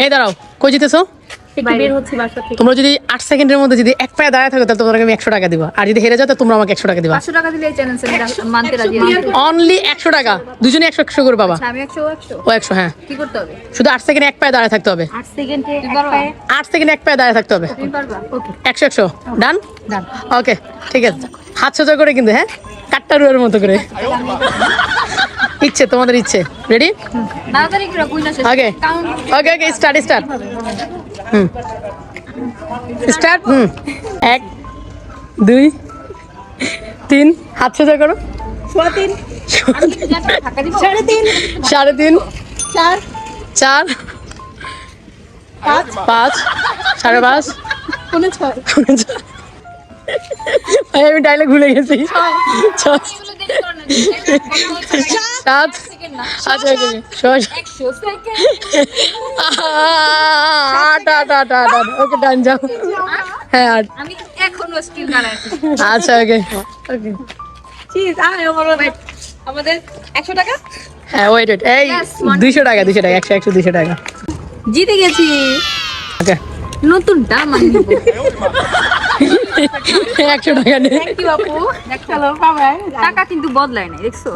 এই দাঁড়াও, কই জিতেছো? তোমরা যদি 8 সেকেন্ডের মধ্যে যদি এক পায়ে দাঁড়ায় থাকো তাহলে তোমাকে আমি 100 টাকা দিব, আর যদি হেরে যাও তাহলে তোমরা আমাকে 100 টাকা দিবা। 500 টাকা দিলে এই চ্যালেঞ্জ মানতে রাজি আছি। অনলি 100 টাকা, দুজনে 100 100 করে পাবা। আচ্ছা আমি 100 ও 100, হ্যাঁ। কি করতে হবে? শুধু 8 সেকেন্ডে এক পায়ে দাঁড়ায় থাকতে হবে। 8 সেকেন্ডে এক পায়ে 8 সেকেন্ডে এক পায়ে দাঁড়ায় থাকতে হবে। তুমি পারবা? ওকে 100 100 ডান। ওকে ঠিক আছে, হাত সোজা করে কিন্তু, হ্যাঁ, কাট্টারুয়ের মতো করে। ইচ্ছে তোমাদের ইচ্ছে। রেডি? তাড়াতাড়ি করে কই না শেষ ওকে কাউন্ট। ওকে ওকে স্টার্ট স্টার্ট। স্টার্ট। 1 2 3, হাত সোজা করো। 3 ঢাকা দিব 3.5 3.5 4 4 5 5.5 6 আমি ডায়লগ ভুলে গেছি। 6 7 আচ্ছা ওকে 100 সেকেন্ড 8 ওকে ডান যাও। হ্যাঁ 8। আমি এখনো স্কিল বাড়াই আছি। আচ্ছা ওকে ওকে চিজ আয় আমাদের 100 টাকা হ্যাঁ ওয়েট ওয়েট এই Yes, 200 টাকা 100 100 200 টাকা। জিতে গেছি। ওকে নতুনটা মানে নিব। 100 টাকা নে। থ্যাংক ইউ আপু। দেখো টাকা কিন্তু বদলায় নাই, দেখছো?